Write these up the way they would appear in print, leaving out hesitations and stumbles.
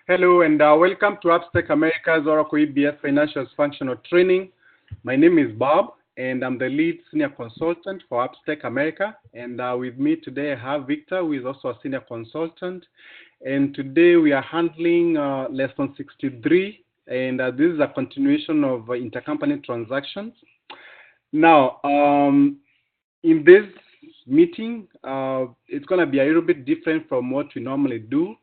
Hello and welcome to Upstack America's Oracle EBS Financials Functional Training. My name is Bob and I'm the lead senior consultant for Upstack America. And with me today I have Victor, who is also a senior consultant. And today we are handling lesson 63, and this is a continuation of intercompany transactions. Now, in this meeting, it's going to be a little bit different from what we normally do.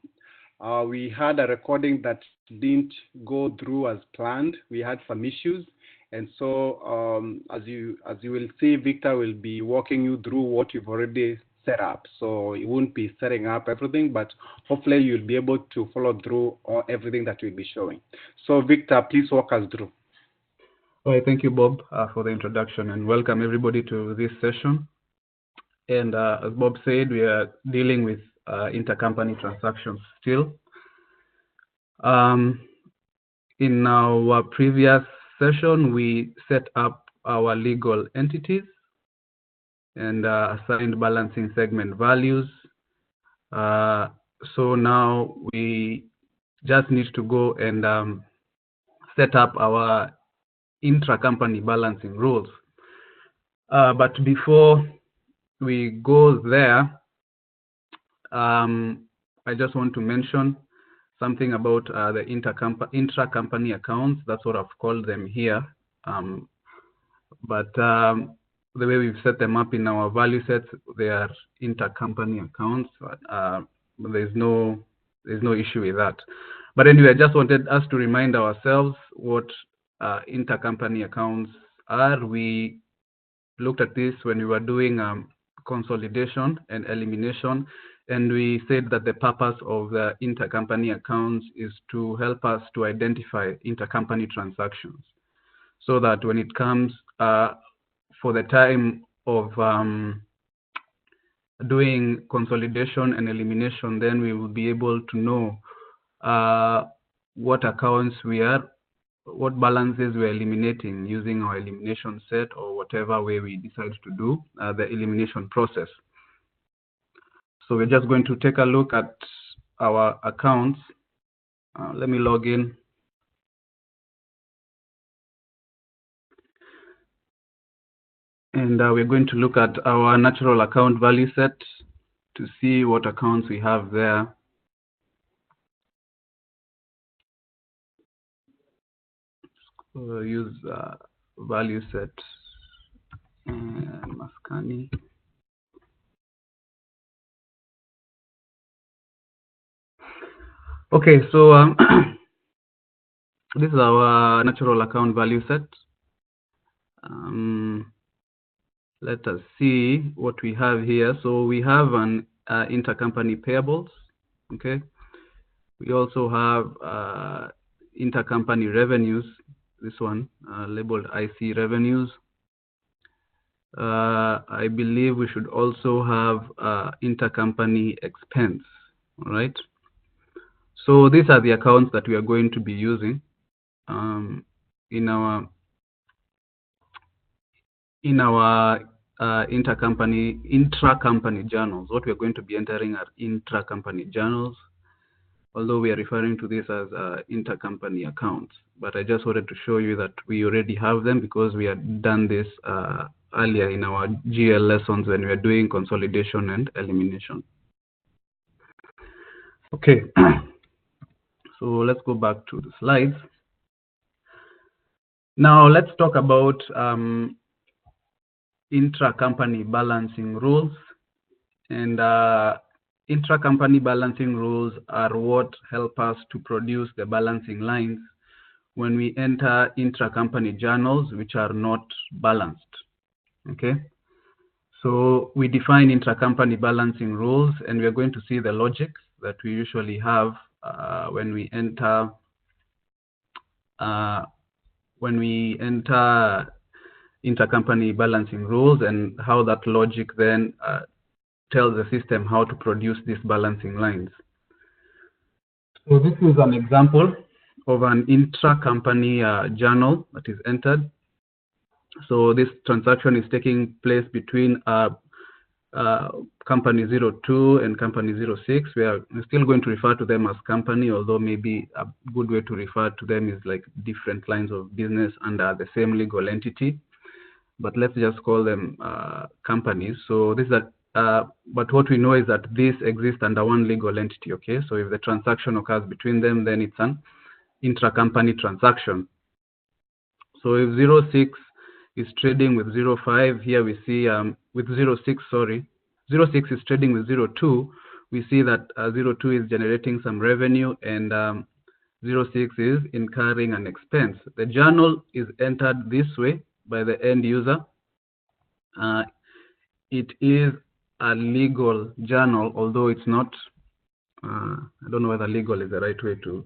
We had a recording that didn't go through as planned. We had some issues, and so as you will see, Victor will be walking you through what you've already set up. So he won't be setting up everything, but hopefully you'll be able to follow through on everything that we'll be showing. So Victor, please walk us through. All right, thank you, Bob, for the introduction, and welcome everybody to this session. And as Bob said, we are dealing with intercompany transactions still. In our previous session, we set up our legal entities and assigned balancing segment values. So now we just need to go and set up our intracompany balancing rules. But before we go there, I just want to mention something about the intracompany accounts. That's what I've called them here. But the way we've set them up in our value sets, they are intercompany accounts. There's no issue with that. But anyway, I just wanted us to remind ourselves what intercompany accounts are. We looked at this when we were doing consolidation and elimination, and we said that the purpose of the intercompany accounts is to help us to identify intercompany transactions, so that when it comes for the time of doing consolidation and elimination, then we will be able to know what accounts what balances we're eliminating using our elimination set, or whatever way we decide to do the elimination process. So we're just going to take a look at our accounts. Let me log in. And we're going to look at our natural account value set to see what accounts we have there. We'll use value set and Mascani. Okay, so this is our natural account value set. Let us see what we have here. So we have an intercompany payables. Okay. We also have intercompany revenues. This one labeled IC revenues. I believe we should also have intercompany expense. All right. So these are the accounts that we are going to be using in our intracompany journals. What we are going to be entering are intracompany journals, although we are referring to this as intercompany accounts. But I just wanted to show you that we already have them, because we had done this earlier in our GL lessons when we are doing consolidation and elimination. Okay, so let's go back to the slides. Now let's talk about intracompany balancing rules. And intracompany balancing rules are what help us to produce the balancing lines when we enter intracompany journals which are not balanced. Okay, so we define intracompany balancing rules, and we are going to see the logic that we usually have when we enter intercompany balancing rules, and how that logic then tells the system how to produce these balancing lines. So this is an example of an intracompany journal that is entered. So this transaction is taking place between company 02 and company 06. We're still going to refer to them as company, although maybe a good way to refer to them is like different lines of business under the same legal entity. But let's just call them companies. So this is but what we know is that these exist under one legal entity, okay? So if the transaction occurs between them, then it's an intracompany transaction. So if 06 is trading with 05, here we see with 06, sorry, 06 is trading with 02, we see that 02 is generating some revenue and 06 is incurring an expense. The journal is entered this way by the end user. It is a legal journal, although it's not, I don't know whether legal is the right way to,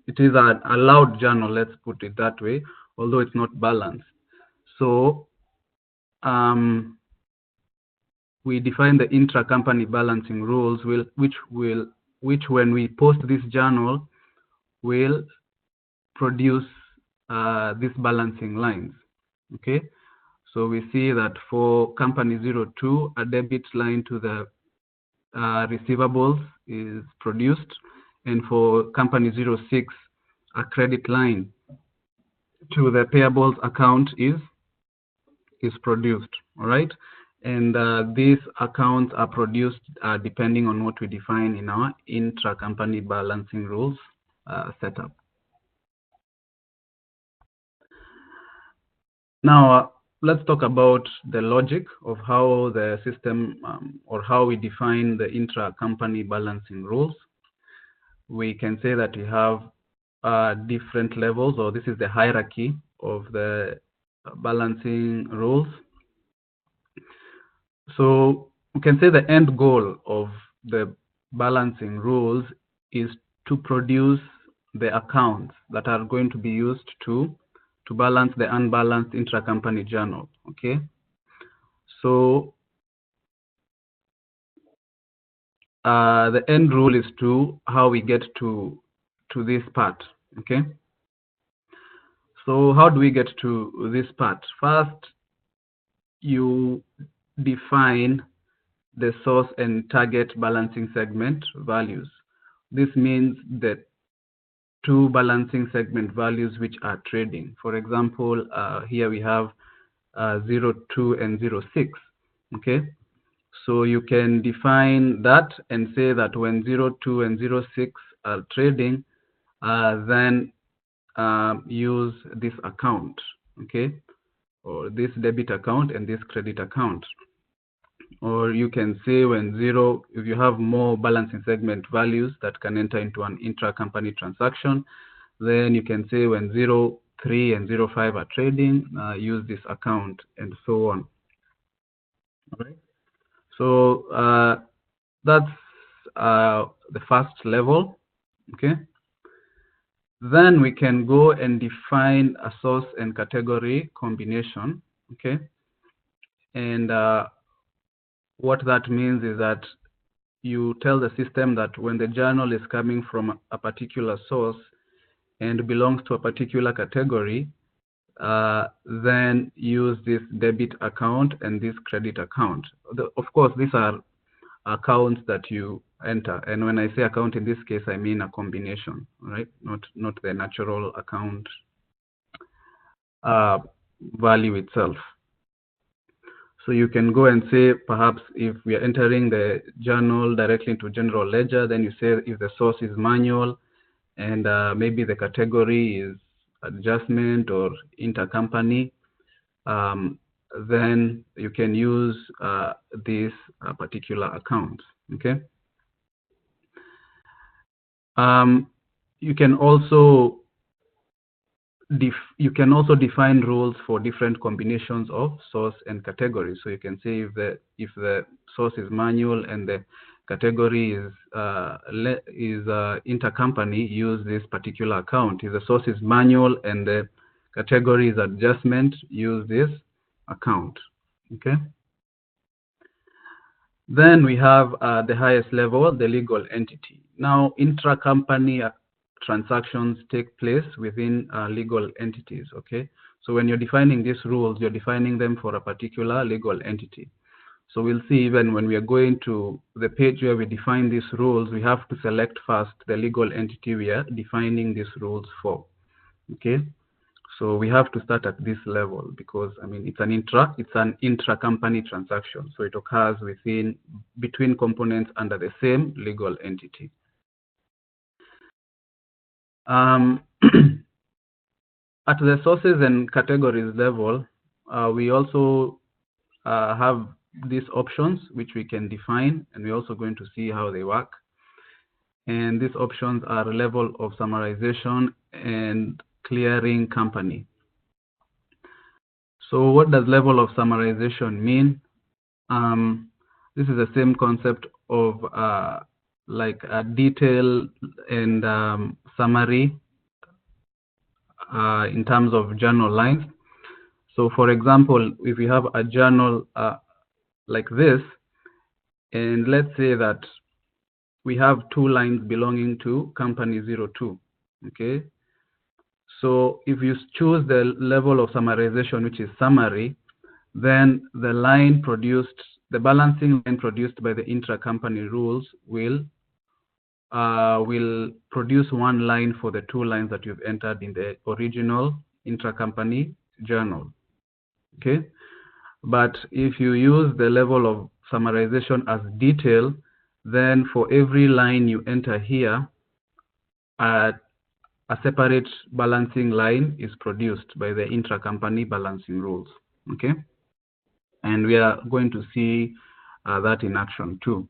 it is an allowed journal, let's put it that way, although it's not balanced. So we define the intracompany balancing rules, which when we post this journal will produce these balancing lines, okay? So we see that for company 02, a debit line to the receivables is produced, and for company 06, a credit line to the payables account is produced, all right? And these accounts are produced depending on what we define in our intracompany balancing rules setup. Now, let's talk about the logic of how the system or how we define the intracompany balancing rules. We can say that we have different levels, or this is the hierarchy of the balancing rules. So we can say the end goal of the balancing rules is to produce the accounts that are going to be used to balance the unbalanced intracompany journal, okay? So the end rule is to how we get to this part, okay? So how do we get to this part? First, you define the source and target balancing segment values. This means that two balancing segment values which are trading. For example, here we have 02 and 06, okay? So you can define that and say that when 02 and 06 are trading, then use this account, okay? Or this debit account and this credit account. Or you can say when if you have more balancing segment values that can enter into an intracompany transaction, then you can say when 03 and 05 are trading, use this account, and so on. All right. So that's the first level, okay? Then we can go and define a source and category combination, okay? And what that means is that you tell the system that when the journal is coming from a particular source and belongs to a particular category, then use this debit account and this credit account. Of course, these are accounts that you enter. And when I say account in this case, I mean a combination, right? Not the natural account value itself. So you can go and say, perhaps if we are entering the journal directly into general ledger, then you say if the source is manual and maybe the category is adjustment or intercompany, then you can use this particular account, okay? You can also define rules for different combinations of source and category. So you can say if the source is manual and the category is intercompany, use this particular account. If the source is manual and the category is adjustment, use this account, okay? Then we have the highest level, the legal entity. Now, intracompany transactions take place within legal entities, okay? So when you're defining these rules, you're defining them for a particular legal entity. So we'll see even when we are going to the page where we define these rules, we have to select first the legal entity we are defining these rules for. Okay, so we have to start at this level because I mean it's an intra-company transaction, so it occurs between components under the same legal entity. At the sources and categories level, we also have these options which we can define, and we're also going to see how they work. And these options are level of summarization and clearing company. So what does level of summarization mean? This is the same concept of like a detail and summary in terms of journal lines. So for example, if we have a journal like this, and let's say that we have 2 lines belonging to company 02, okay? So if you choose the level of summarization, which is summary, then the balancing line produced by the intracompany rules will produce 1 line for the 2 lines that you've entered in the original intracompany journal, okay? But if you use the level of summarization as detail, then for every line you enter here, a separate balancing line is produced by the intracompany balancing rules, okay? And we are going to see that in action too.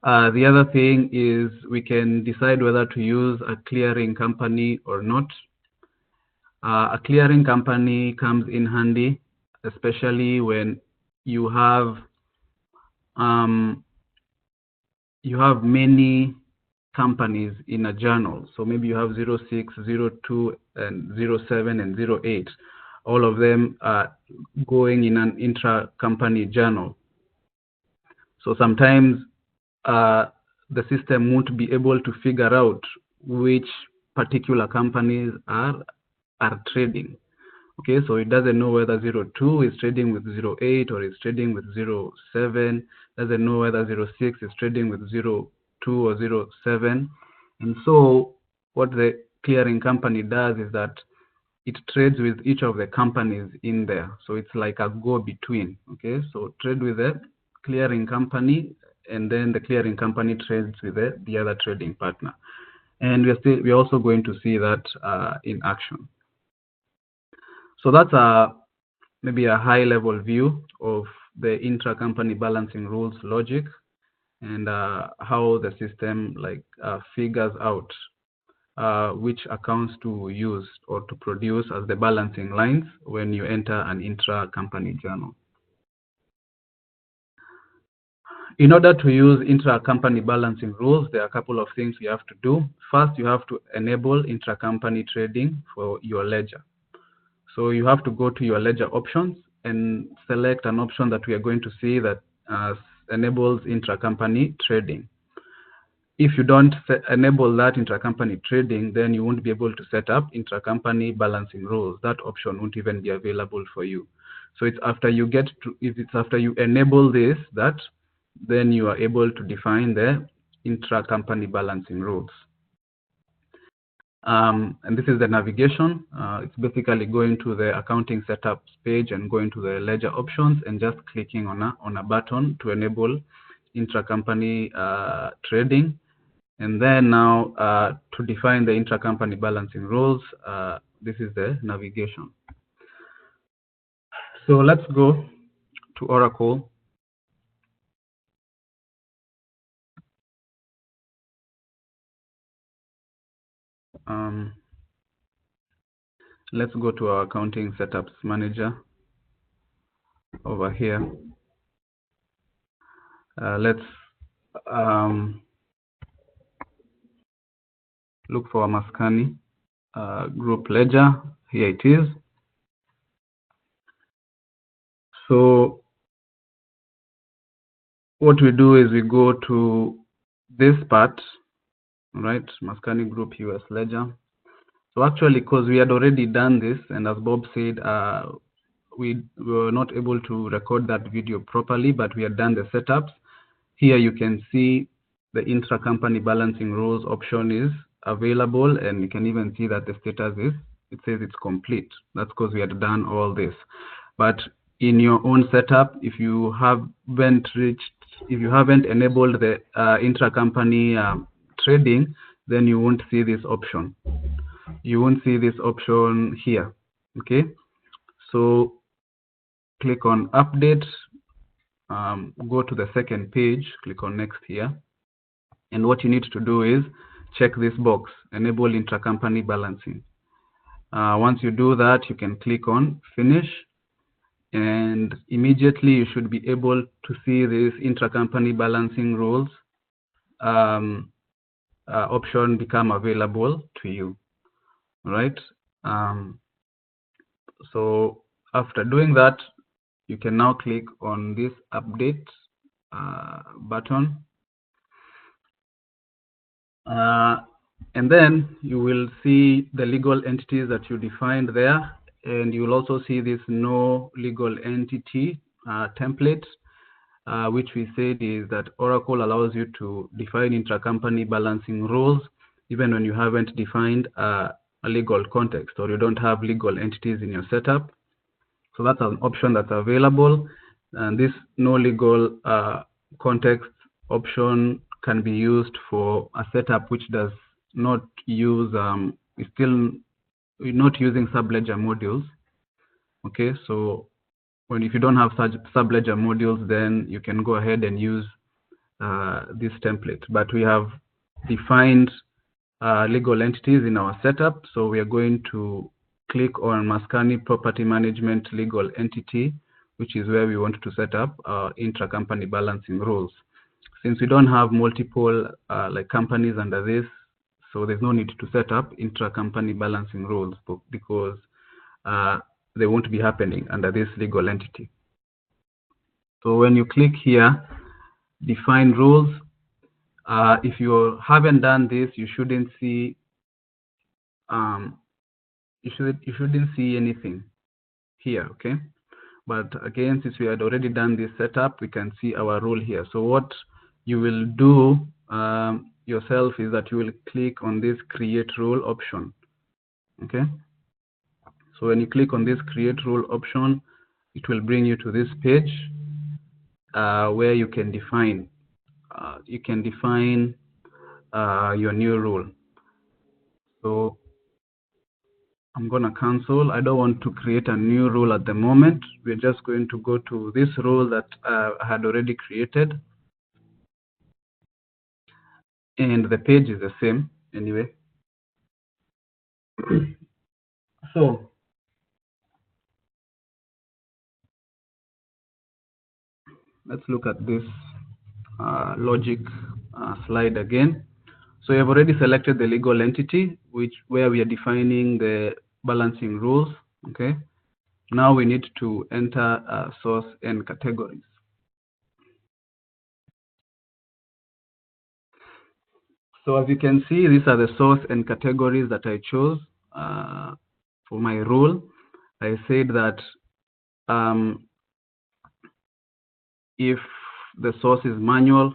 The other thing is we can decide whether to use a clearing company or not. A clearing company comes in handy, especially when you have many companies in a journal. So maybe you have 06, 02, and 07, and 08. All of them are going in an intra-company journal. So sometimes the system won't be able to figure out which particular companies are trading. Okay, so it doesn't know whether 02 is trading with 08 or is trading with 07, doesn't know whether 06 is trading with 02 or 07. And so what the clearing company does is that it trades with each of the companies in there. So it's like a go-between, okay? So trade with the clearing company, and then the clearing company trades with the other trading partner. And we're also going to see that in action. So that's maybe a high-level view of the intracompany balancing rules logic and how the system figures out which accounts to use or to produce as the balancing lines when you enter an intracompany journal. In order to use intracompany balancing rules, there are a couple of things you have to do. First, you have to enable intracompany trading for your ledger. So you have to go to your ledger options and select an option that we are going to see that enables intracompany trading. If you don't enable that intracompany trading, then you won't be able to set up intracompany balancing rules. That option won't even be available for you. So it's after you enable this then you are able to define the intracompany balancing rules. And this is the navigation. It's basically going to the accounting setups page and going to the ledger options and just clicking on a button to enable intracompany trading. And then now to define the intracompany balancing rules, this is the navigation. So let's go to Oracle. Let's go to our accounting setups manager over here. Let's look for a Mascani group ledger. Here it is. So what we do is we go to this part, right? Mascani group US ledger. So actually, because we had already done this, and as Bob said, we were not able to record that video properly, but we had done the setups. Here you can see the intra-company balancing rules option is available, and you can even see that the status is, it says it's complete. That's because we had done all this. But in your own setup, if you haven't enabled the intra-company trading, then you won't see this option. You won't see this option here. Okay, so click on update, go to the second page, click on next here, and what you need to do is check this box, enable intracompany balancing. Once you do that, you can click on finish, and immediately you should be able to see this intracompany balancing rules option become available to you. All right. So after doing that, you can now click on this update button, and then you will see the legal entities that you defined there, and you will also see this no legal entity template, which we said is that Oracle allows you to define intracompany balancing rules even when you haven't defined a legal context or you don't have legal entities in your setup. So that's an option that's available, and this no legal context option can be used for a setup which does not use still not using subledger modules. Okay, so if you don't have such subledger modules, then you can go ahead and use this template. But we have defined legal entities in our setup, so we are going to click on Mascani Property Management Legal Entity, which is where we want to set up intracompany balancing rules. Since we don't have multiple like companies under this, so there's no need to set up intracompany balancing rules because they won't be happening under this legal entity. So when you click here, define rules, if you haven't done this, you shouldn't see you shouldn't see anything here, okay? But again, since we had already done this setup, we can see our rule here. So what you will do yourself is that you will click on this create rule option, okay? So when you click on this create rule option, it will bring you to this page where you can define your new rule. So I'm going to cancel. I don't want to create a new rule at the moment. We're just going to go to this rule that I had already created. And the page is the same anyway. So let's look at this logic slide again. So you have already selected the legal entity, where we are defining the balancing rules. Okay. Now we need to enter source and categories. So as you can see, these are the source and categories that I chose for my rule. I said that if the source is manual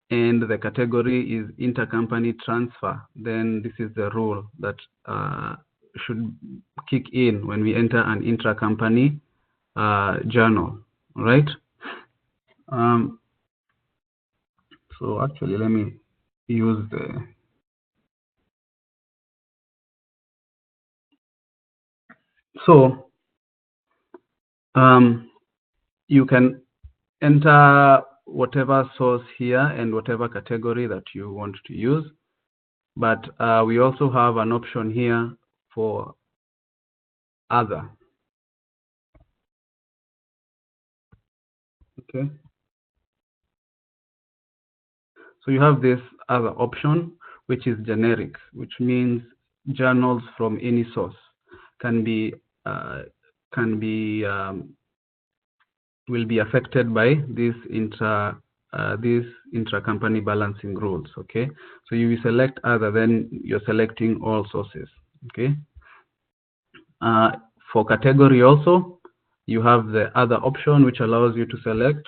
and the category is intercompany transfer, then this is the rule that should kick in when we enter an intracompany journal, right? So actually, let me use the you can enter whatever source here and whatever category that you want to use, but we also have an option here for other. Okay, so you have this other option, which is generic, which means journals from any source will be affected by this intracompany balancing rules. Okay, so you select other, then you're selecting all sources. Okay, for category also, you have the other option, which allows you to select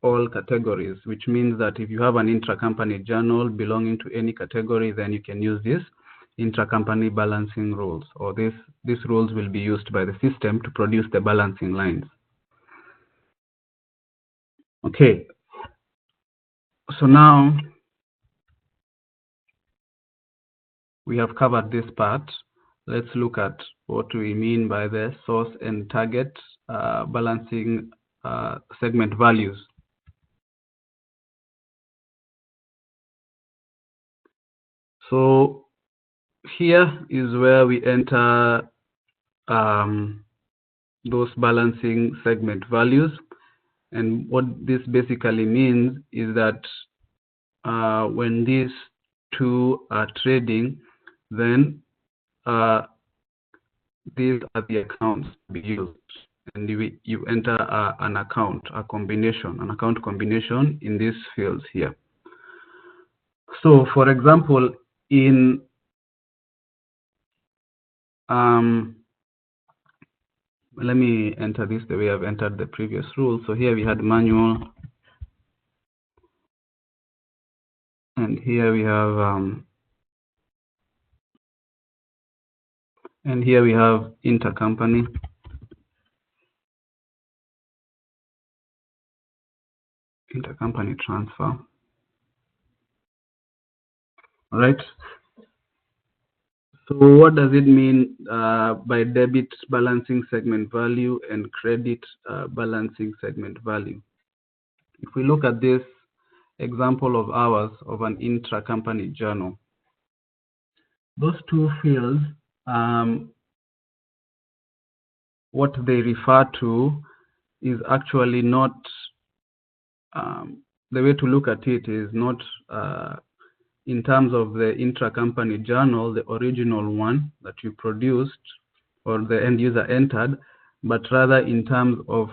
all categories, which means that if you have an intracompany journal belonging to any category, then you can use this intercompany balancing rules, or these rules will be used by the system to produce the balancing lines. Okay, so now we have covered this part. Let's look at what we mean by the source and target balancing segment values. So here is where we enter those balancing segment values. And what this basically means is that when these two are trading, then these are the accounts to be used. And you enter an account combination in these fields here. So for example, in let me enter this the way I've entered the previous rule. So here we had manual, and here we have intercompany. Intercompany transfer. All right. So what does it mean by debit balancing segment value and credit balancing segment value? If we look at this example of ours of an intracompany journal, those two fields, what they refer to is actually not, the way to look at it is not in terms of the intracompany journal, the original one that you produced or the end user entered, but rather in terms of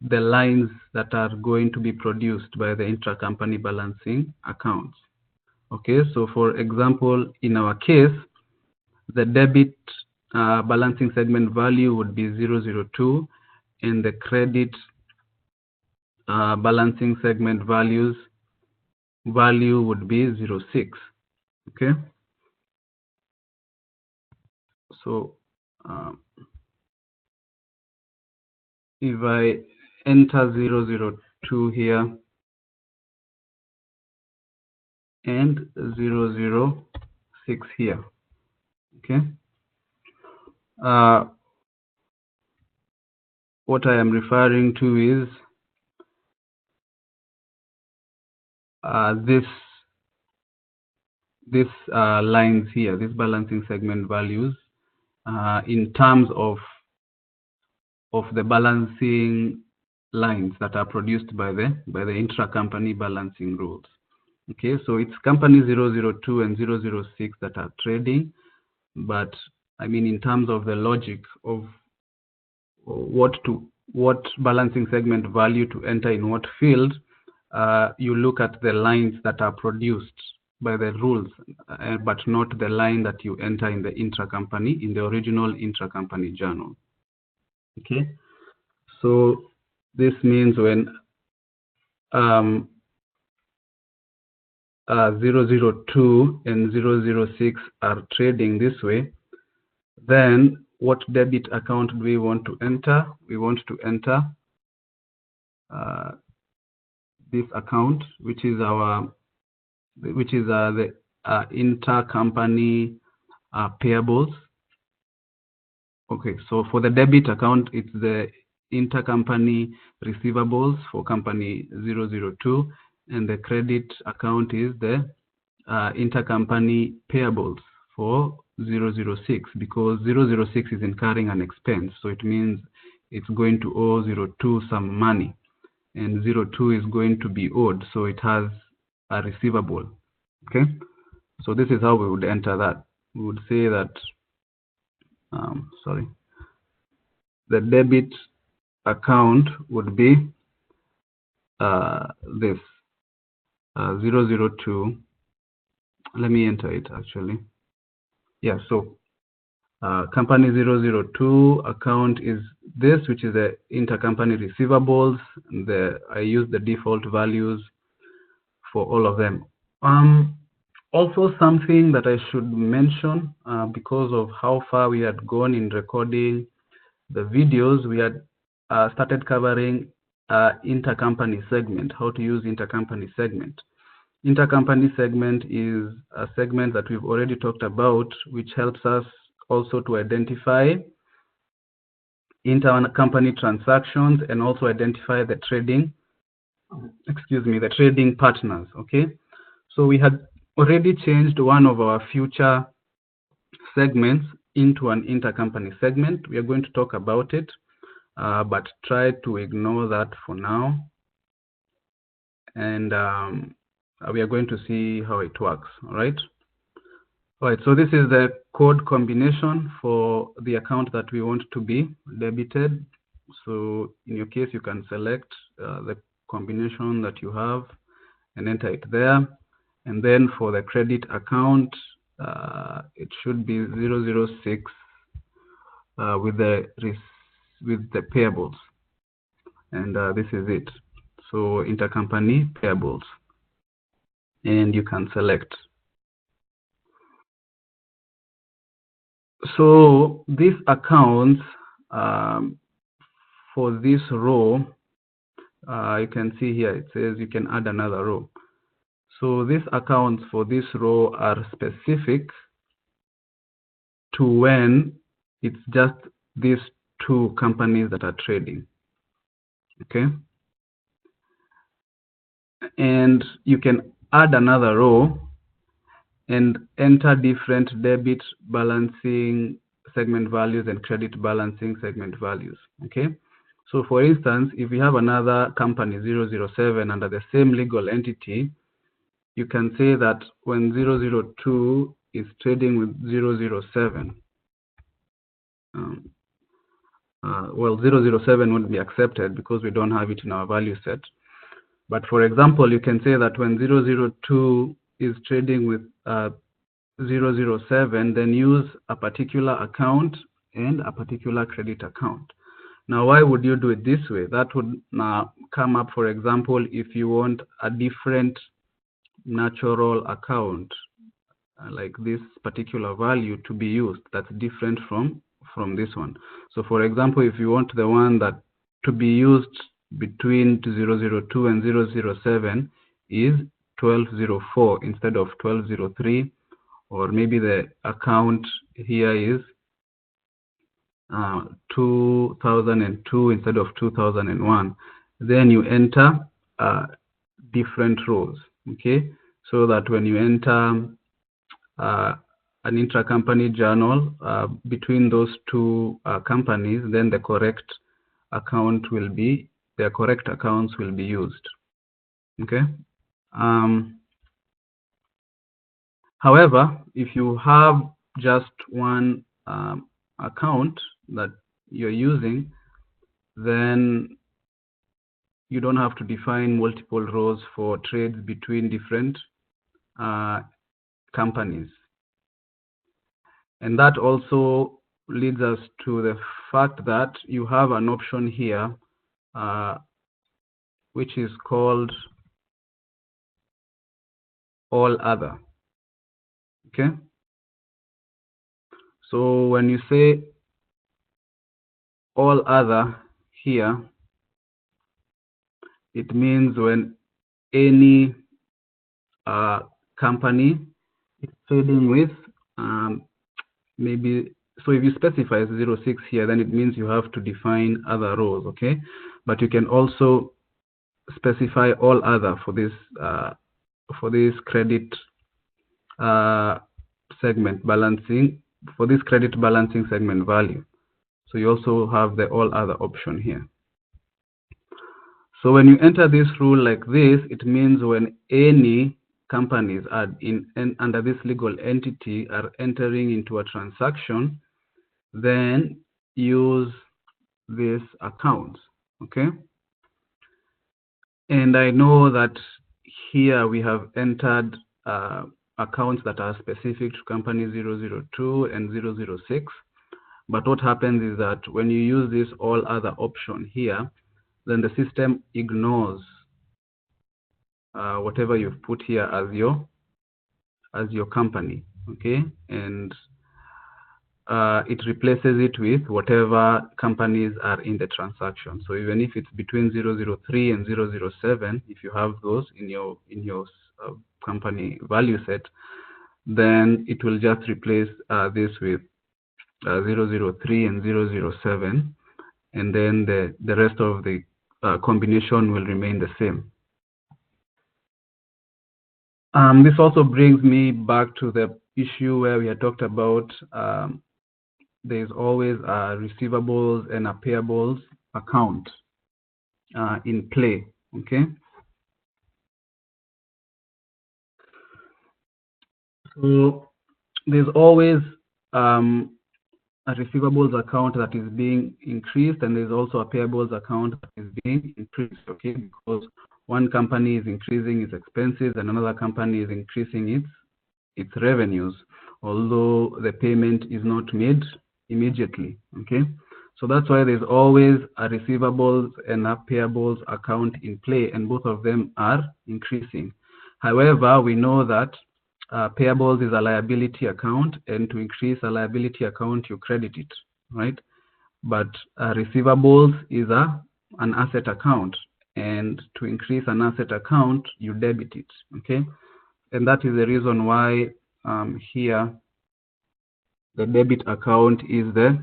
the lines that are going to be produced by the intracompany balancing accounts. Okay, so for example, in our case, the debit balancing segment value would be 002, and the credit balancing segment value would be 06. Okay, so if I enter 002 here and 006 here, okay, what I am referring to is this lines here, these balancing segment values, in terms of the balancing lines that are produced by the intracompany balancing rules. Okay, so it's company 002 and 006 that are trading, but I mean in terms of the logic of what balancing segment value to enter in what field, you look at the lines that are produced by the rules, but not the line that you enter in the intracompany, in the original intracompany journal. Okay, so this means when 002 and 006 are trading this way, then what debit account do we want to enter? We want to enter this account, which is the intercompany payables. Okay, so for the debit account, it's the intercompany receivables for company 002, and the credit account is the intercompany payables for 006, because 006 is incurring an expense, so it means it's going to owe 02 some money, and 02 is going to be owed, so it has a receivable. Okay, so this is how we would enter that. We would say that the debit account would be this 002. Let me enter it actually. Yeah, so Company 002 account is this, which is the intercompany receivables. I use the default values for all of them. Also, something that I should mention, because of how far we had gone in recording the videos, we had started covering intercompany segment, how to use intercompany segment. Intercompany segment is a segment that we've already talked about, which helps us also to identify intercompany transactions and also identify the trading, the trading partners, okay? So we had already changed one of our future segments into an intercompany segment. We are going to talk about it, but try to ignore that for now. And we are going to see how it works, all right? All right, so this is the code combination for the account that we want to be debited. So in your case, you can select the combination that you have and enter it there. And then for the credit account, it should be 006 with the payables. And this is it. So intercompany payables. And you can select. So these accounts for this row, you can see here, it says you can add another row. So these accounts for this row are specific to when it's just these two companies that are trading, okay? And you can add another row and enter different debit balancing segment values and credit balancing segment values, okay? So for instance, if you have another company 007 under the same legal entity, you can say that when 002 is trading with 007, well, 007 wouldn't be accepted because we don't have it in our value set. But for example, you can say that when 002 is trading with 007, then use a particular account and a particular credit account. Now, why would you do it this way? That would come up, for example, if you want a different natural account, like this particular value to be used, that's different from this one. So for example, if you want the one that to be used between 002 and 007 is 1204 instead of 1203, or maybe the account here is 2002 instead of 2001, then you enter different rows, okay? So that when you enter an intracompany journal between those two companies, then the correct account will be, their correct accounts will be used, okay? However, if you have just one account that you're using, then you don't have to define multiple rows for trades between different companies. And that also leads us to the fact that you have an option here, which is called all other, okay? So when you say all other here, it means when any company is trading with maybe, so if you specify 06 here, then it means you have to define other rows, okay? But you can also specify all other for this credit segment balancing, for this credit balancing segment value. So you also have the all other option here. So when you enter this rule like this, it means when any companies are under this legal entity are entering into a transaction, then use these accounts, okay? And I know that here we have entered accounts that are specific to company 002 and 006. But what happens is that when you use this all other option here, then the system ignores whatever you've put here as your company, okay? And it replaces it with whatever companies are in the transaction. So even if it's between 003 and 007, if you have those in your company value set, then it will just replace this with 003 and 007, and then the rest of the combination will remain the same. This also brings me back to the issue where we had talked about there's always a receivables and a payables account in play, okay? So there's always a receivables account that is being increased, and there's also a payables account that is being increased, okay? Because one company is increasing its expenses and another company is increasing its revenues, although the payment is not made immediately, okay? So that's why there's always a receivables and a payables account in play, and both of them are increasing. However, we know that payables is a liability account, and to increase a liability account, you credit it, right? But receivables is an asset account, and to increase an asset account, you debit it, okay? And that is the reason why here the debit account is the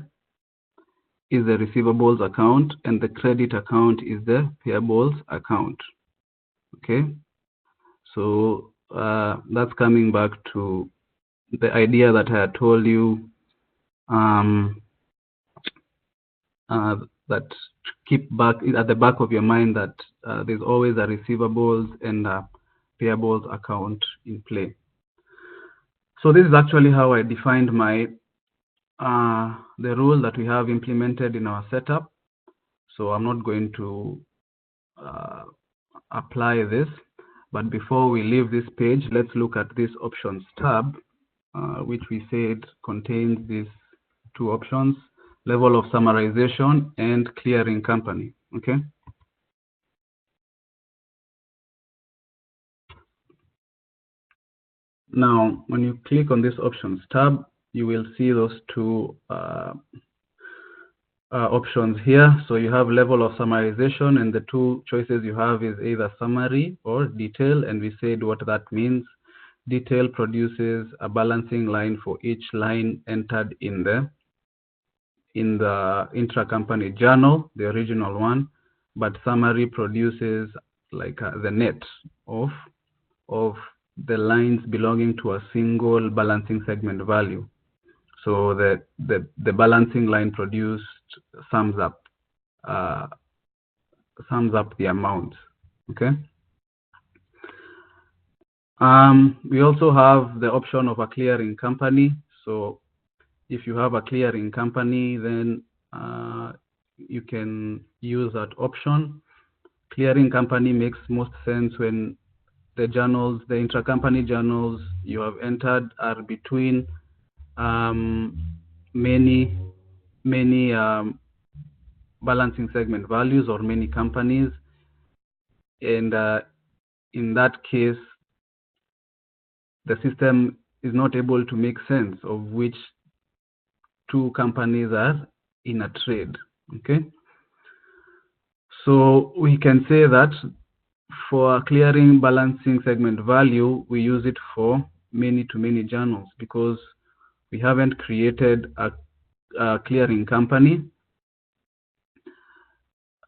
receivables account, and the credit account is the payables account, okay? So that's coming back to the idea that I had told you that keep back at the back of your mind that there's always a receivables and a payables account in play. So this is actually how I defined my the rule that we have implemented in our setup. So I'm not going to apply this, but before we leave this page, let's look at this options tab, which we said contains these two options: level of summarization and clearing company, okay? Now, when you click on this options tab, you will see those two options here. So you have level of summarization, and the two choices you have is either summary or detail, and we said what that means. Detail produces a balancing line for each line entered in the intracompany journal, the original one, but summary produces like the net of the lines belonging to a single balancing segment value. So the balancing line produced sums up the amount, okay? We also have the option of a clearing company. So if you have a clearing company, then you can use that option. Clearing company makes most sense when the journals, the intracompany journals you have entered are between many balancing segment values or many companies, and in that case, the system is not able to make sense of which two companies are in a trade, okay? So we can say that for clearing balancing segment value, we use it for many-to-many journals because we haven't created a clearing company.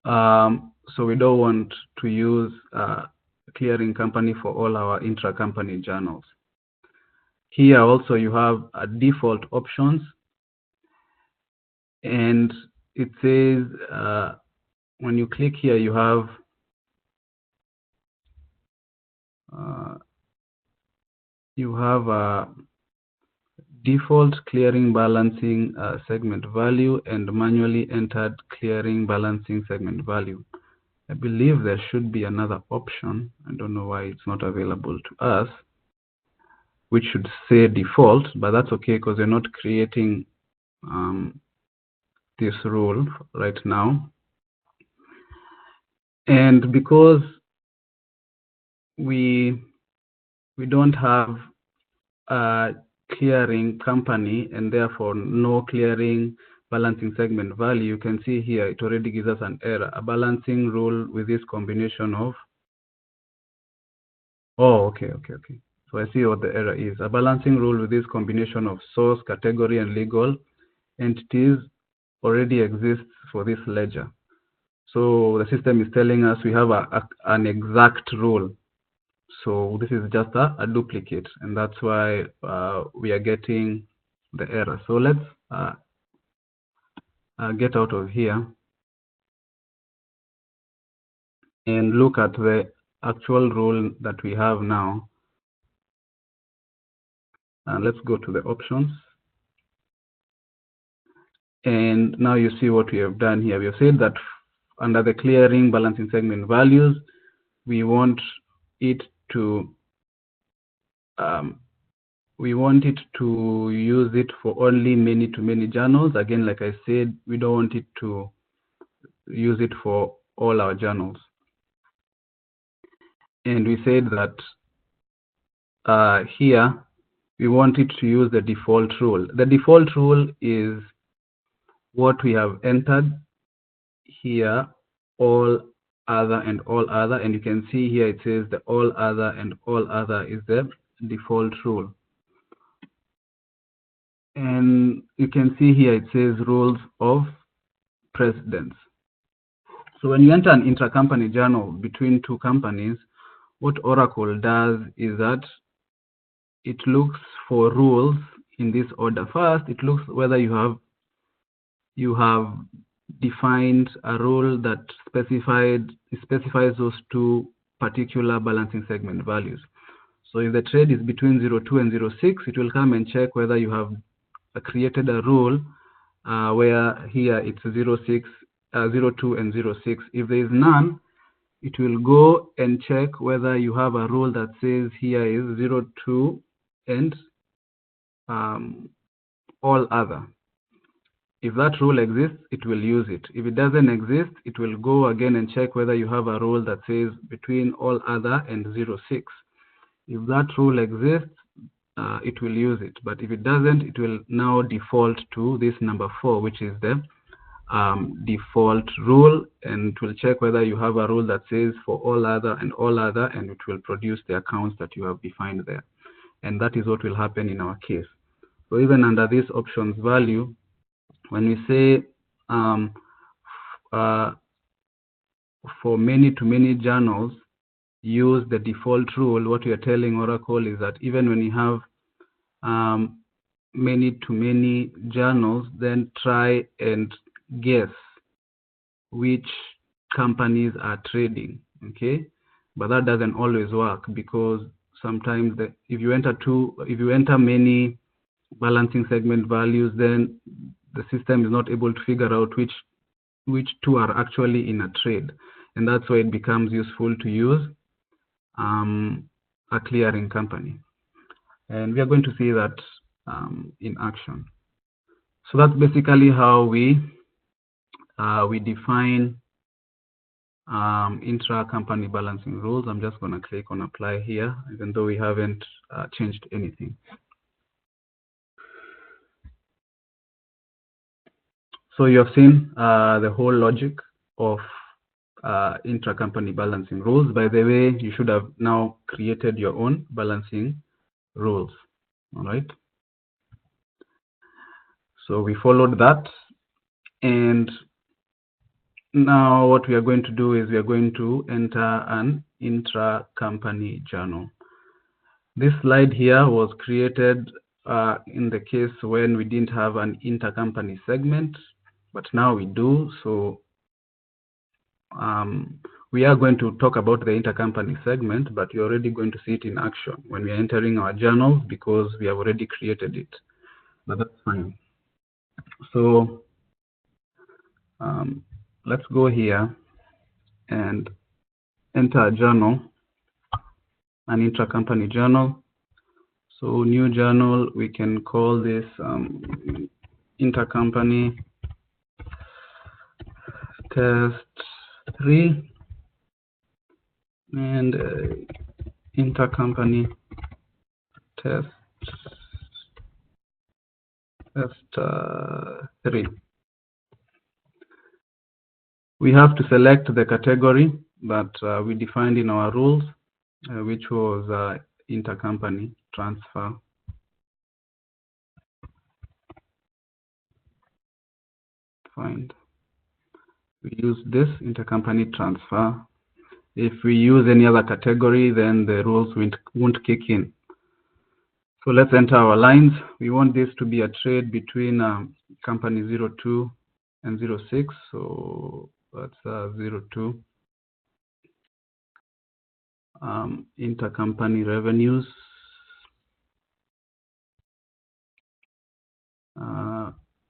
So we don't want to use a clearing company for all our intracompany journals. Here also you have a default options, and it says when you click here, you have a default clearing balancing segment value and manually entered clearing balancing segment value. I believe there should be another option. I don't know why it's not available to us, which should say default, but that's okay because we're not creating this rule right now. And because we don't have a clearing company and therefore no clearing balancing segment value, you can see here it already gives us an error. A balancing rule with this combination of, okay. So I see what the error is. A balancing rule with this combination of source, category, and legal entities already exists for this ledger. So the system is telling us we have an exact rule. So this is just a duplicate, and that's why we are getting the error. So let's get out of here and look at the actual rule that we have now. Let's go to the options. And now you see what we have done here. We have said that under the clearing balancing segment values, we want it to use it for only many-to-many journals. Again, like I said, we don't want it to use it for all our journals. And we said that here we want it to use the default rule. The default rule is what we have entered here, all other and all other, and you can see here it says the all other and all other is the default rule. And you can see here it says rules of precedence. So when you enter an intercompany journal between two companies, what Oracle does is that it looks for rules in this order. First, it looks whether you have defined a rule that specifies those two particular balancing segment values. So if the trade is between 02 and 06, it will come and check whether you have created a rule where here it's 02 and 06. If there is none, it will go and check whether you have a rule that says here is 02 and all other. If that rule exists, it will use it. If it doesn't exist, it will go again and check whether you have a rule that says between all other and 06. If that rule exists, it will use it. But if it doesn't, it will now default to this number 4, which is the default rule, and it will check whether you have a rule that says for all other, and it will produce the accounts that you have defined there. And that is what will happen in our case. So even under this options value, when we say for many-to-many journals, use the default rule, what we are telling Oracle is that even when you have many-to-many journals, then try and guess which companies are trading, okay? But that doesn't always work, because sometimes if you enter many balancing segment values, then the system is not able to figure out which two are actually in a trade, and that's why it becomes useful to use a clearing company. And we are going to see that in action. So that's basically how we define intra-company balancing rules. I'm just going to click on apply here, even though we haven't changed anything. So you have seen the whole logic of intra-company balancing rules. By the way, you should have now created your own balancing rules. All right. So we followed that, and now what we are going to do is we are going to enter an intra-company journal. This slide here was created in the case when we didn't have an intercompany segment, but now we do. So we are going to talk about the intercompany segment, but you're already going to see it in action when we are entering our journals, because we have already created it. But that's fine. So let's go here and enter a journal, an intracompany journal. So new journal, we can call this Intercompany test 3 and intercompany test 3. We have to select the category that we defined in our rules, which was intercompany transfer. Find. We use this intercompany transfer. If we use any other category, then the rules won't kick in. So let's enter our lines. We want this to be a trade between company 02 and 06. So that's 02. Intercompany revenues.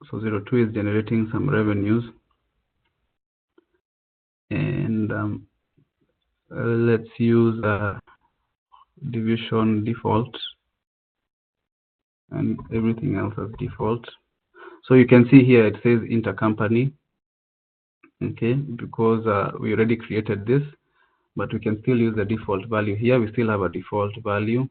So 02 is generating some revenues. And let's use division default and everything else as default. So you can see here it says intercompany, okay, because we already created this, but we can still use the default value here. We still have a default value,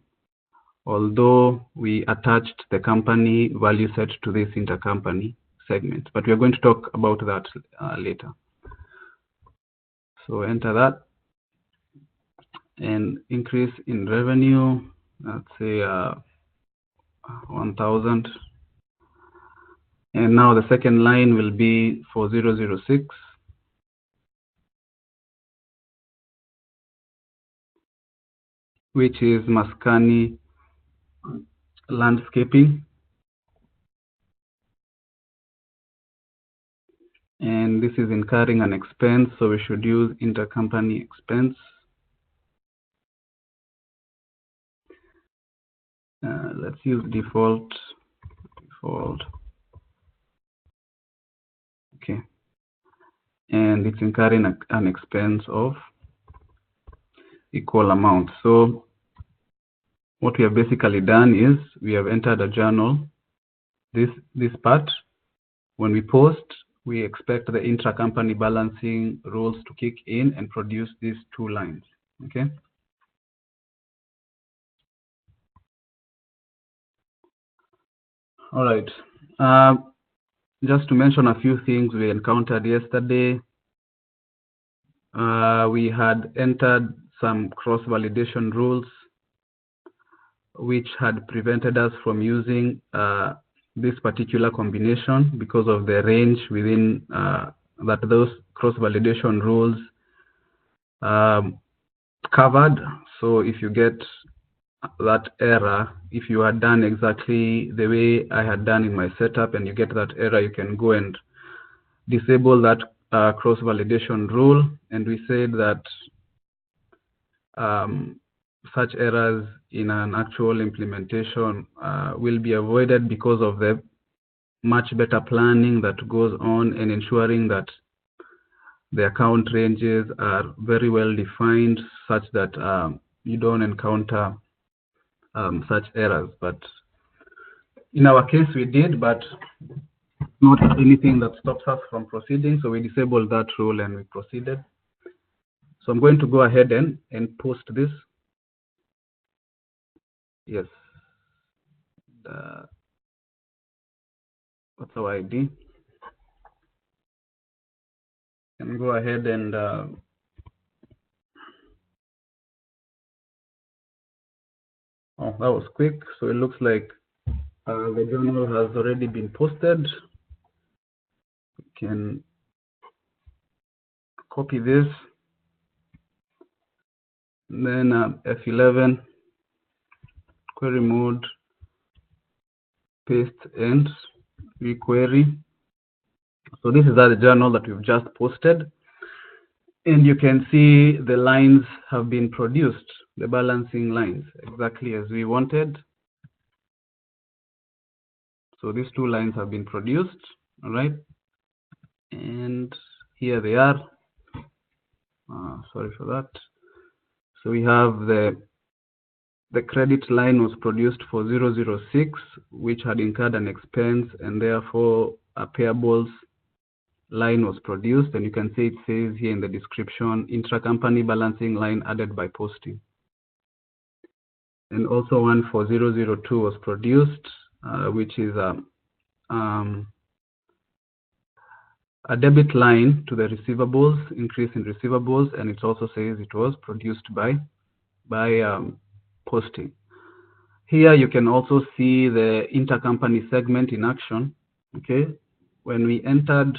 although we attached the company value set to this intercompany segment, but we are going to talk about that later. So enter that and increase in revenue, let's say 1,000. And now the second line will be for 006. Which is Maskani landscaping. And this is incurring an expense, so we should use intercompany expense. Let's use default. Okay. And it's incurring an expense of equal amount. So what we have basically done is we have entered a journal. This part, when we post, we expect the intracompany balancing rules to kick in and produce these 2 lines. Okay. All right. Just to mention a few things we encountered yesterday. We had entered some cross-validation rules which had prevented us from using this particular combination because of the range within that those cross-validation rules covered. So if you get that error, if you had done exactly the way I had done in my setup and you get that error, you can go and disable that cross-validation rule. And we said that such errors in an actual implementation will be avoided because of the much better planning that goes on and ensuring that the account ranges are very well defined such that you don't encounter such errors. But in our case we did, but not anything that stops us from proceeding. So we disabled that rule and we proceeded. So I'm going to go ahead and post this. Yes. What's our ID? And go ahead and oh, that was quick. So it looks like the journal has already been posted. We can copy this. And then F11, query mode, paste and requery. So this is the journal that we've just posted. And you can see the lines have been produced, the balancing lines, exactly as we wanted. So these 2 lines have been produced, all right? And here they are. Sorry for that. So we have the credit line was produced for 006, which had incurred an expense, and therefore payables line was produced, and you can see it says here in the description, intracompany balancing line added by posting. And also one for 002 was produced, which is a debit line to the receivables, increase in receivables, and it also says it was produced by posting. Here you can also see the intercompany segment in action. Okay, when we entered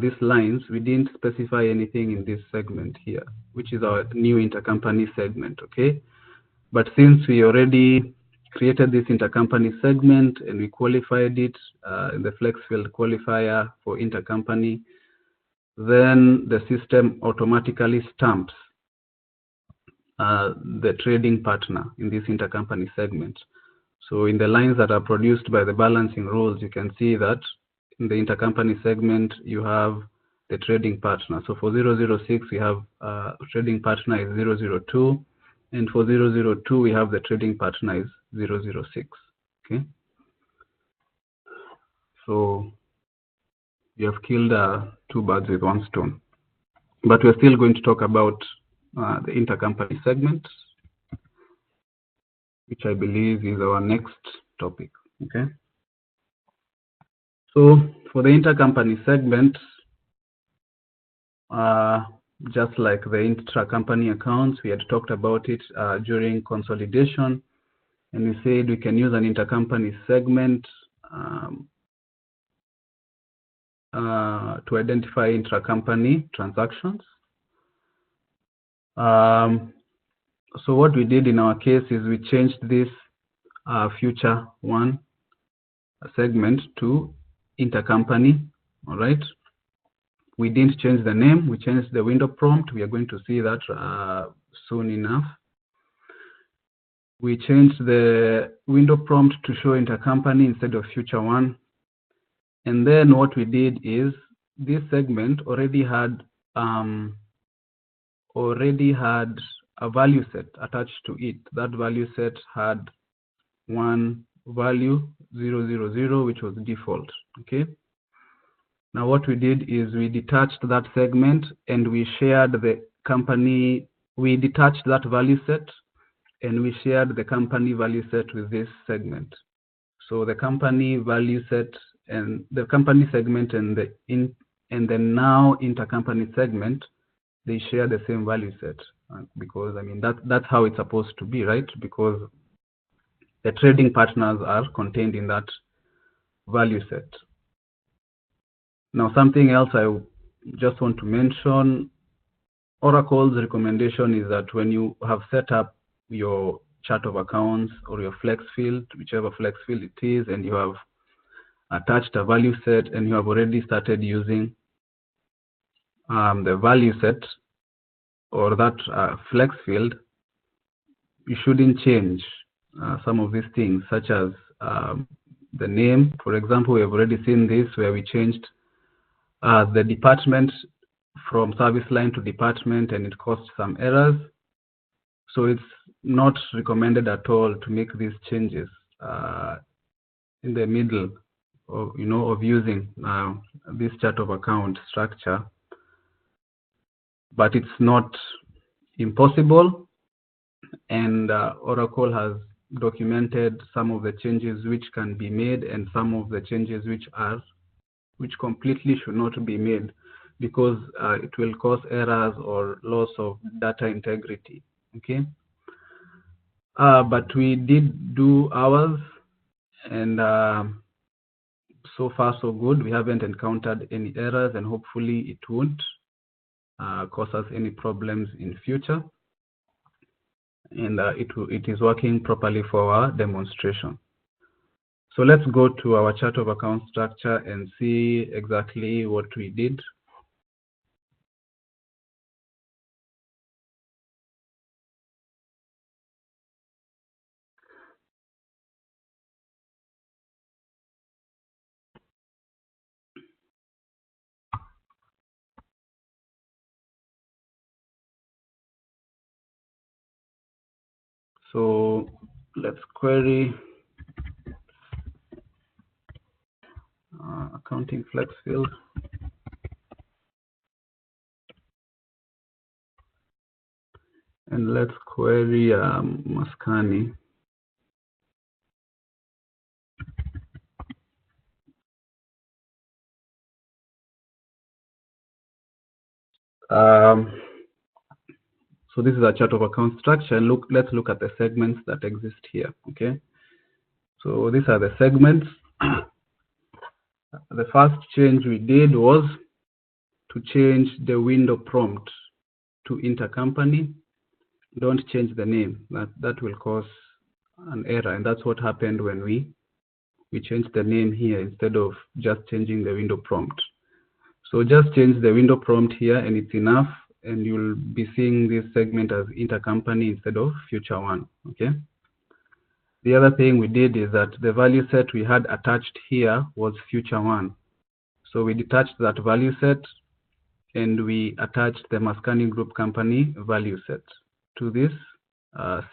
these lines, we didn't specify anything in this segment here, which is our new intercompany segment. Okay, but since we already created this intercompany segment and we qualified it in the flex field qualifier for intercompany, then the system automatically stamps the trading partner in this intercompany segment. So in the lines that are produced by the balancing rules, you can see that in the intercompany segment, you have the trading partner. So for 006, we have trading partner is 002. And for 002, we have the trading partner is 006. Okay. So you have killed two birds with one stone. But we're still going to talk about the intercompany segment, which I believe is our next topic. Okay. So for the intercompany segment, just like the intracompany accounts, we had talked about it during consolidation, and we said we can use an intercompany segment to identify intracompany transactions. So what we did in our case is we changed this future one segment to intercompany. All right. We didn't change the name. We changed the window prompt. We are going to see that soon enough. We changed the window prompt to show intercompany instead of future one. And then what we did is this segment already had a value set attached to it. That value set had one value 000, which was default. Okay. Now what we did is we detached that segment and we shared the company. We detached that value set and we shared the company value set with this segment. So the company value set and the company segment and the now intercompany segment, they share the same value set, because I mean that's how it's supposed to be, right? Because the trading partners are contained in that value set. Now something else I just want to mention, Oracle's recommendation is that when you have set up your chart of accounts or your flex field, whichever flex field it is, and you have attached a value set and you have already started using the value set or that flex field, you shouldn't change some of these things, such as the name. For example, we have already seen this where we changed the department from service line to department, and it caused some errors. So it's not recommended at all to make these changes in the middle of using this chart of account structure. But it's not impossible, and Oracle has documented some of the changes which can be made and some of the changes which completely should not be made, because it will cause errors or loss of data integrity. Okay. But we did do ours, and so far so good. We haven't encountered any errors, and hopefully it won't cause us any problems in future. And it is working properly for our demonstration. So let's go to our chart of account structure and see exactly what we did. So let's query accounting flex field. And let's query Maskani. So this is a chart of account structure. And let's look at the segments that exist here. Okay. So these are the segments. The first change we did was to change the window prompt to intercompany. Don't change the name. That will cause an error, and that's what happened when we changed the name here instead of just changing the window prompt. So just change the window prompt here, and it's enough, and you'll be seeing this segment as intercompany instead of future one. Okay. The other thing we did is that the value set we had attached here was future one. So we detached that value set and we attached the Maskani Group Company value set to this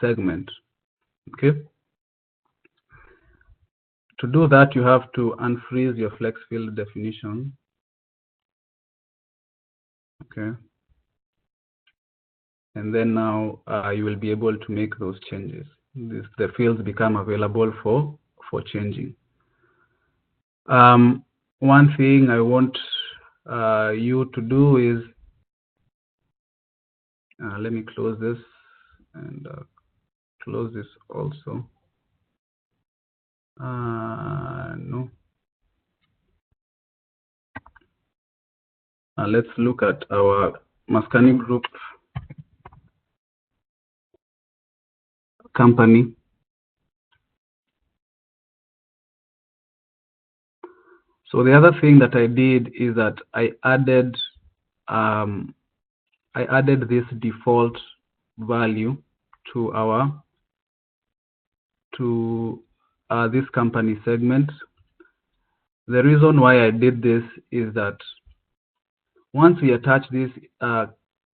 segment. Okay. To do that, you have to unfreeze your flex field definition. Okay. And then now you will be able to make those changes. The fields become available for changing. One thing I want you to do is, let me close this and close this also. No. Let's look at our Maskani Group Company. So the other thing that I did is that I added this default value to this company segment. The reason why I did this is that once we attach this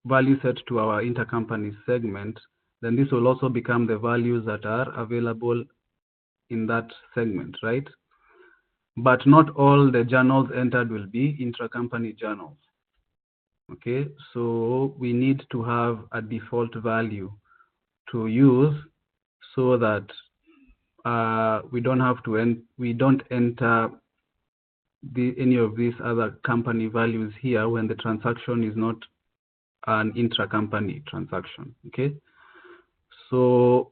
value set to our intercompany segment, then this will also become the values that are available in that segment, right? But not all the journals entered will be intracompany journals. Okay, so we need to have a default value to use so that we don't enter any of these other company values here when the transaction is not an intracompany transaction. Okay, so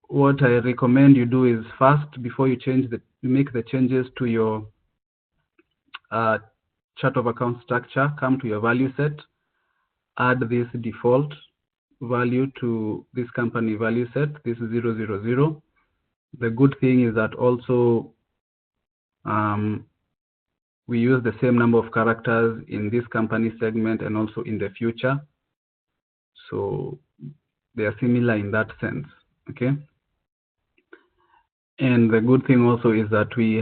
what I recommend you do is first, before you make the changes to your chart of account structure, come to your value set, add this default value to this company value set. This is 000. The good thing is that also we use the same number of characters in this company segment and also in the future. So they are similar in that sense. Okay. And the good thing also is that we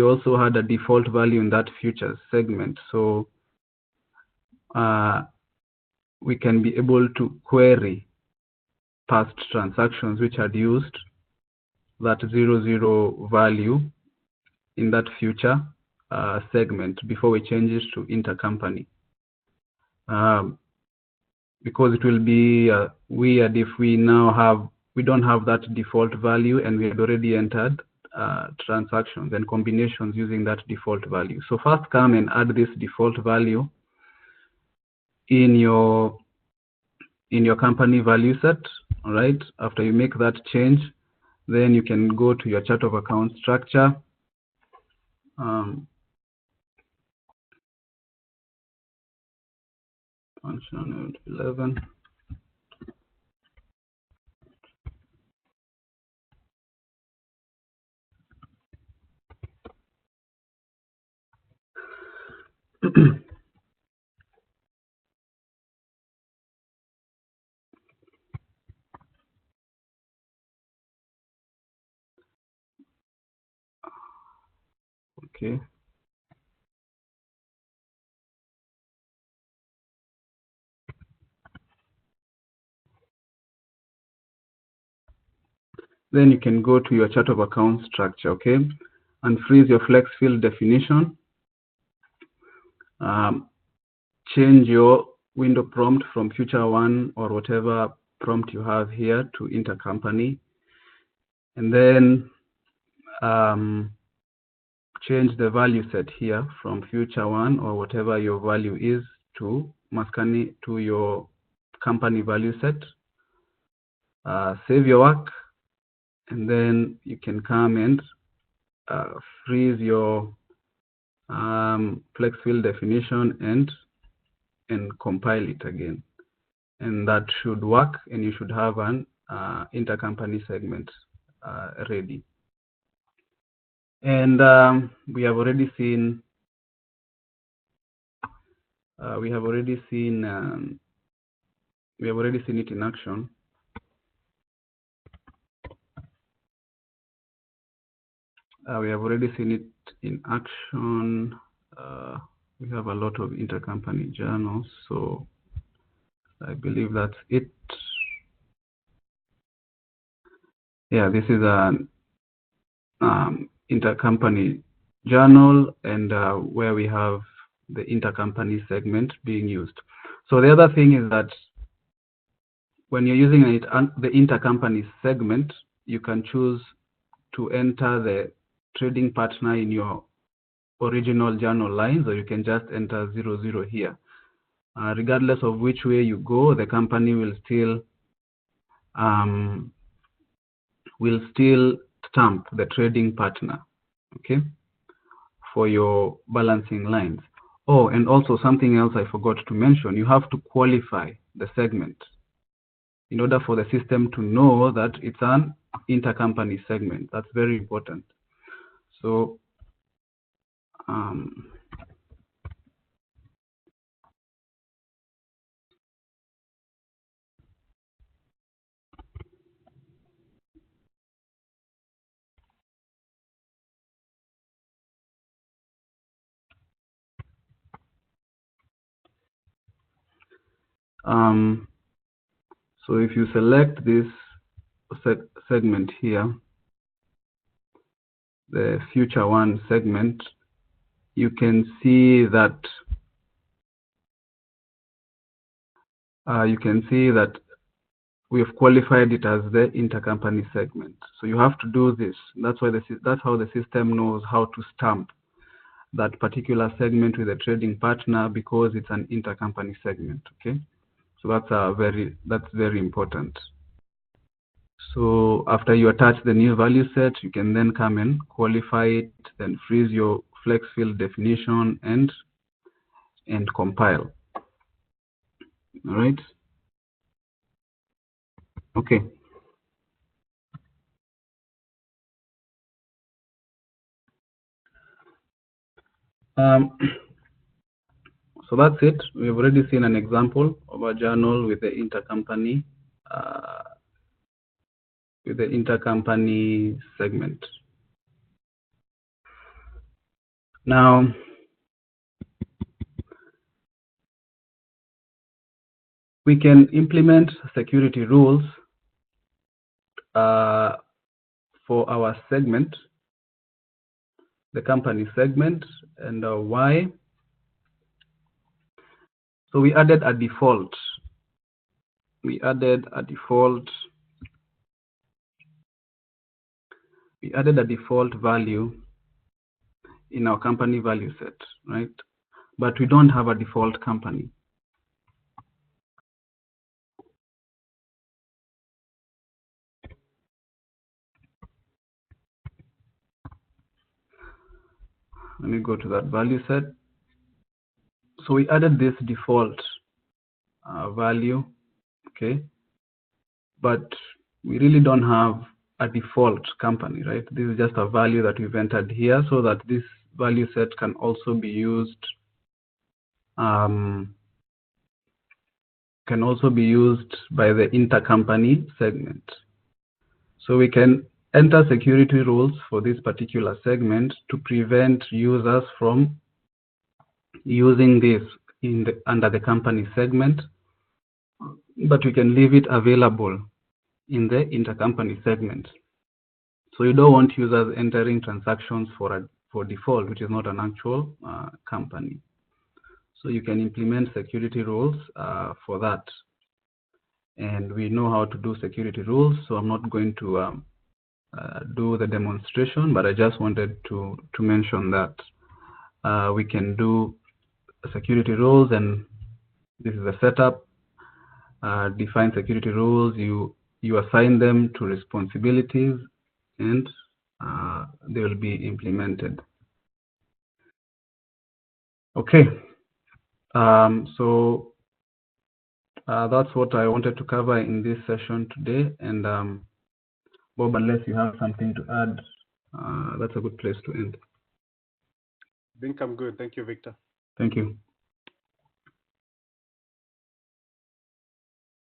also had a default value in that future segment. So we can be able to query past transactions which had used that 00 value in that future segment before we change it to intercompany. Because it will be weird if we don't have that default value and we had already entered transactions and combinations using that default value. So first come and add this default value in your company value set. All right. After you make that change, then you can go to your chart of account structure. Function 11. Okay. Then you can go to your chart of account structure. Okay. unfreeze your flex field definition, change your window prompt from future one or whatever prompt you have here to intercompany, and then change the value set here from future one or whatever your value is to Maskani, to your company value set. Save your work, and then you can come and freeze your flex field definition and compile it again, and that should work, and you should have an intercompany segment ready. And we have already seen it in action. We have already seen it in action. We have a lot of intercompany journals, so I believe that's it. Yeah, this is an intercompany journal, and where we have the intercompany segment being used. So the other thing is that when you're using the intercompany segment, you can choose to enter the trading partner in your original journal lines, or you can just enter 00 here. Regardless of which way you go, the company will still stamp the trading partner, okay, for your balancing lines. Oh, and also something else I forgot to mention, you have to qualify the segment in order for the system to know that it's an intercompany segment. That's very important. So so if you select this segment here, the future one segment, you can see that we have qualified it as the intercompany segment. So you have to do this. That's how the system knows how to stamp that particular segment with a trading partner, because it's an intercompany segment. Okay, so that's very important. So after you attach the new value set, you can then come and qualify it, then freeze your flex field definition and compile. All right. Okay. So that's it. We've already seen an example of a journal with the intercompany segment. Now, we can implement security rules for our segment, the company segment, and why. So we added a default. We added a default value in our company value set, right? But we don't have a default company. Let me go to that value set. So we added this default value, okay? But we really don't have a default company, right? This is just a value that we've entered here so that this value set can also be used by the intercompany segment. So we can enter security rules for this particular segment to prevent users from using this under the company segment, but we can leave it available in the intercompany segment. So you don't want users entering transactions for default, which is not an actual company. So you can implement security rules for that. And we know how to do security rules, so I'm not going to do the demonstration, but I just wanted to mention that we can do security rules, and this is a setup. Define security rules, you assign them to responsibilities, and they will be implemented. Okay, so that's what I wanted to cover in this session today. And Bob, unless you have something to add, that's a good place to end. I think I'm good. Thank you, Victor. Thank you.